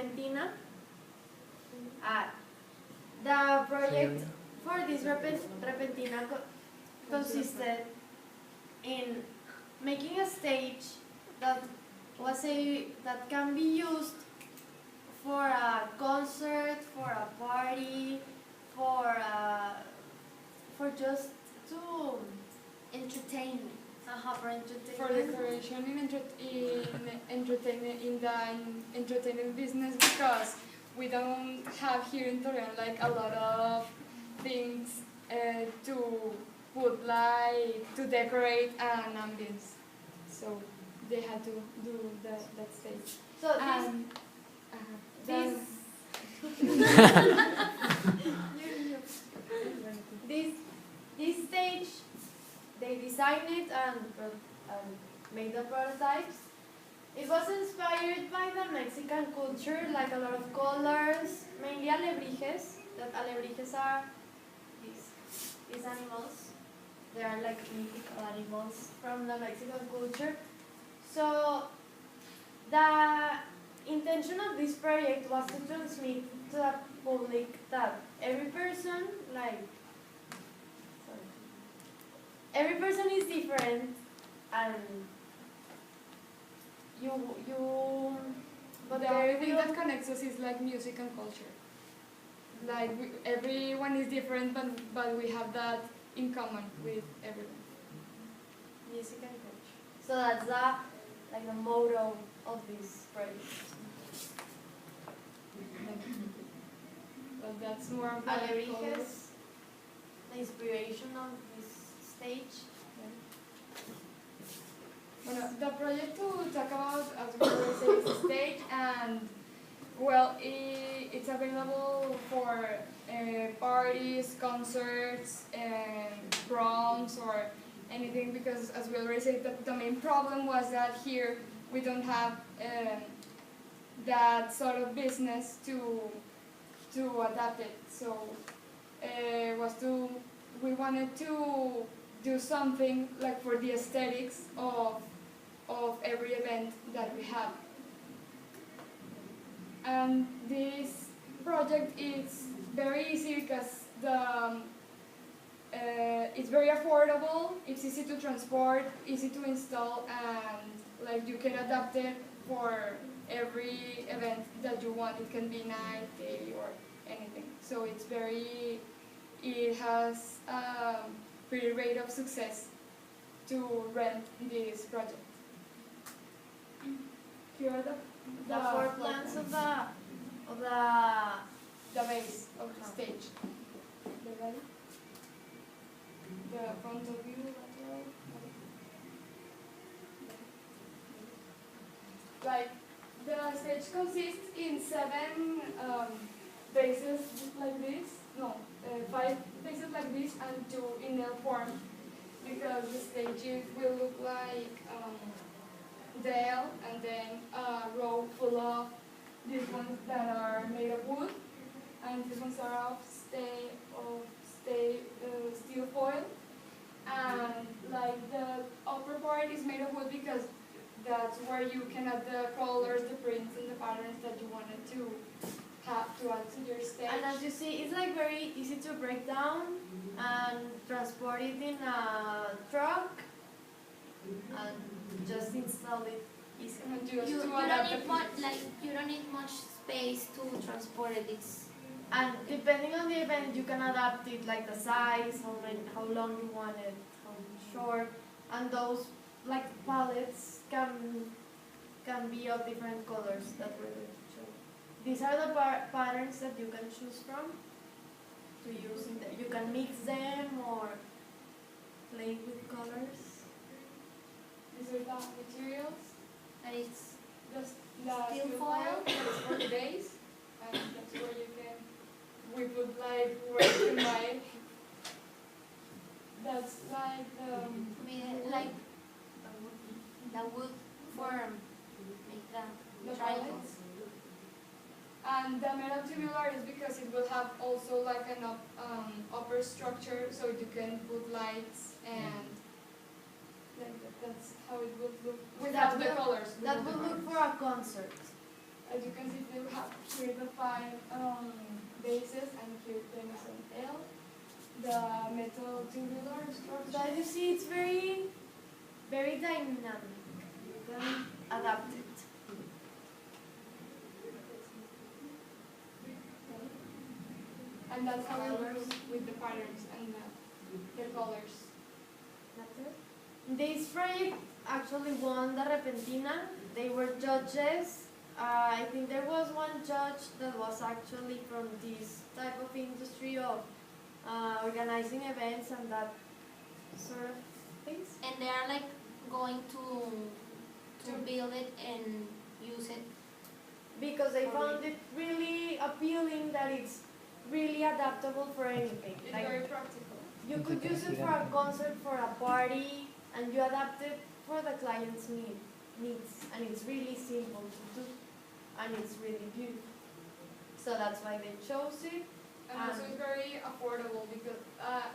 Repentina. The project for this Repentina consisted in making a stage that that can be used for a concert, for a party, for just to Entertainment. for entertainment. For decoration in entertainment in the entertainment business, because we don't have here in Torreon like a lot of things to put, like to decorate an ambience, so they had to do that stage. So Then- this stage, they designed it and made the prototypes. It was inspired by the Mexican culture, like a lot of colors, mainly alebrijes. That alebrijes are these animals. They are like mythical animals from the Mexican culture. So the intention of this project was to transmit to the public that every person is different, and but the only thing that connects us is like music and culture. Like everyone is different, but we have that in common with everyone. music and culture. So that's the motto of this project. But that's more of like Alebrijes, the inspiration of this stage. Bueno, the project to talk about, as we were saying, is a stage, and well, it's available for parties, concerts, proms, or anything, because as we already said, the main problem was that here we don't have that sort of business to adapt it. So we wanted to do something like for the aesthetics of every event that we have. And this project is very easy because it's very affordable, it's easy to transport, easy to install, and like you can adapt it for every event that you want. It can be night, day, or anything. So it has a pretty rate of success to rent this project. Here are The four plans of the base of the stage. The ready? The front of view, lateral. Like the stage consists in 7 bases like this. No, 5 bases like this and 2 in L form, because the stage will look like the L, and then a row full of these ones that are made of wood, and these ones are of steel foil, and like the upper part is made of wood because that's where you can add the colors, the prints, and the patterns that you wanted to have to add to your stage. And as you see, it's like very easy to break down and transport it in a truck and just install it easily. And just You to don't adapt need the much, you don't need much space to transport it. And depending on the event, you can adapt it, like the size, how long you want it, how short, and those like palettes can be of different colors that we're going to show. These are the patterns that you can choose from to use in you can mix them or play with colors. These are the materials. And it's The Steel steel foil. foil, that's for the base, and that's where we put like where you can buy it. That's like like the wood form, make the the triangles. triangles. And the metal tubular is because it will have also like an upper structure, so you can put lights, and that's how it would look without the colors. That would look for a concert. As you can see you have here the five bases, and here there is an L, the metal tubular structure. So as you see, it's very, very dynamic. You can adapt it. And that's how it works with the patterns and the colors. That's it. This project actually won the Repentina. They were judges. I think there was one judge that was actually from this type of industry of organizing events and that sort of things. And they are like going to build it and use it. Because they found it really appealing that it's really adaptable for anything. It's Like, very practical. you could use it for a concert, for a party, and you adapt it for the client's needs. And it's really simple to do, and it's really beautiful. So that's why they chose it. And also it's very affordable because,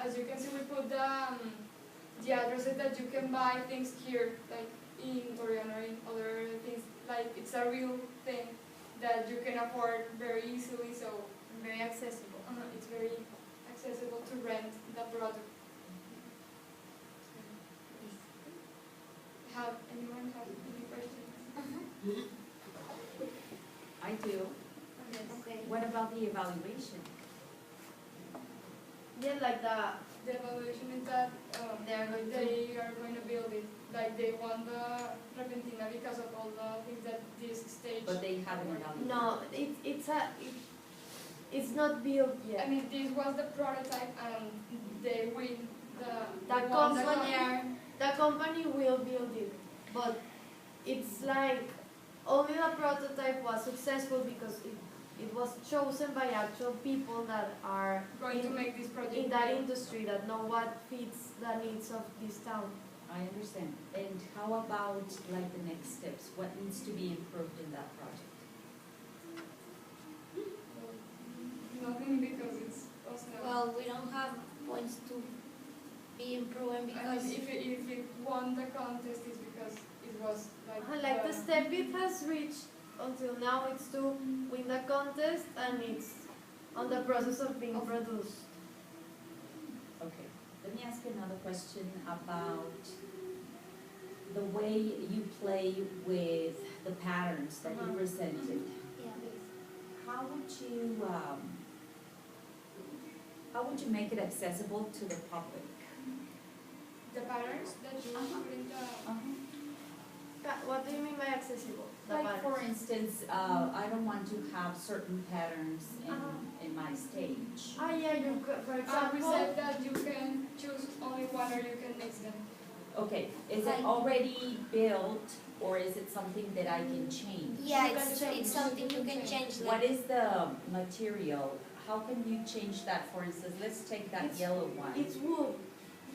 as you can see, we put the addresses that you can buy things here, like in Torreon or in other things. Like it's a real thing that you can afford very easily. So Very accessible. it's very accessible to rent the product. Have anyone have any questions? I do. Okay. What about the evaluation? Yeah, like The evaluation is that they are going to. they are going to build it. Like they won the Repentina because of all the things that this stage. But they haven't evaluated. No, it's not built I yet. mean, this was the prototype, and they win the. That they won the company, the company will build it, but it's like only the prototype was successful because it was chosen by actual people that are going to make this project. in that industry that know what fits the needs of this town. I understand. And how about like the next steps? What needs to be improved in that project? Nothing because it's also. Well, we don't have points to be improving I mean, because if it won the contest, it's because it was like. Like the step it has reached until now, it's to win the contest, and it's on the process of being produced. Okay. Let me ask you another question about the way you play with the patterns that you presented. yeah, How would you make it accessible to the public? The patterns that you put in the. What do you mean by accessible? The Like patterns. for instance, I don't want to have certain patterns in my stage. Yeah, you could, for We example. said that you can choose only one or you can mix them. Okay, is it already built or is it something that I can change? yeah, You can change. it's something you can change. What is the material? How can you change that? For instance, let's take that It's- yellow one. It's wood.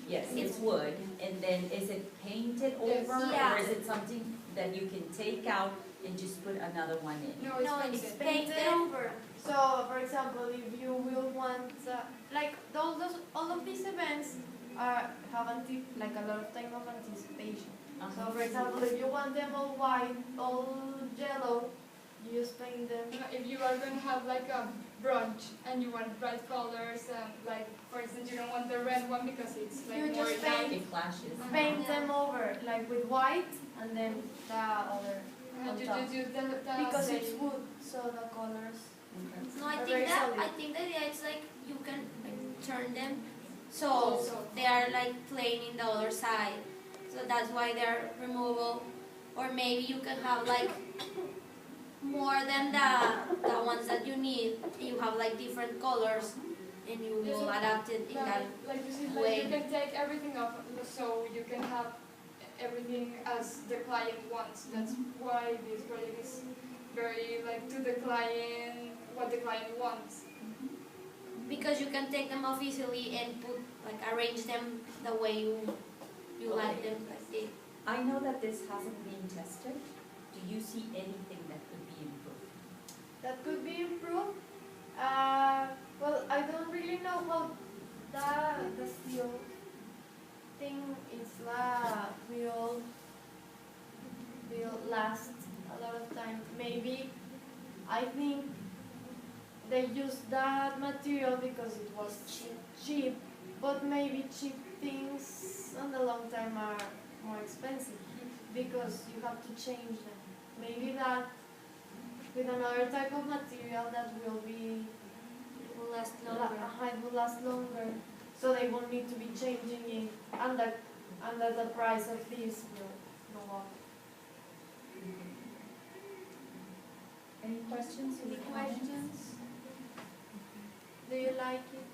Yes, it's wood. And then is it painted Yes. over Yeah. or is it something that you can take out and just put another one in? No, it's No, painted. it's Painted painted. over. So, for example, if you will want, like all of these events have like a lot of time of anticipation. So, for example, if you want them all white, all yellow, you just paint them. If you are going to have like a brunch and you want bright colors, and like for instance, you don't want the red one because it's like You more just dark. paint- It flashes. Paint them over, like with white, and then the other on And you top. just use the Because same. it's wood, so the colors. Okay. No, I Are think very that solid. I think the idea is like you can like, turn them so Also. they are like plain in the other side. So that's why they're removable. Or maybe you can have like more than the ones that you need. You have like different colors and you Yes, will adapt it in that. Like you see, way. like you can take everything off, so you can have everything as the client wants. That's why this project is very like to the client, what the client wants. Because you can take them off easily and put like arrange them the way you like them. Like they, I know that this hasn't been tested. Do you see anything that could be improved? That could be improved. Well, I don't really know how the steel thing is will last a lot of time. Maybe I think they used that material because it was cheap, but maybe cheap things on the long time are more expensive because you have to change them. Maybe that with another type of material that will be It will last longer. it will last longer, so they won't need to be changing it, and that the price of this will go up. Any questions? Any questions? Do you like it?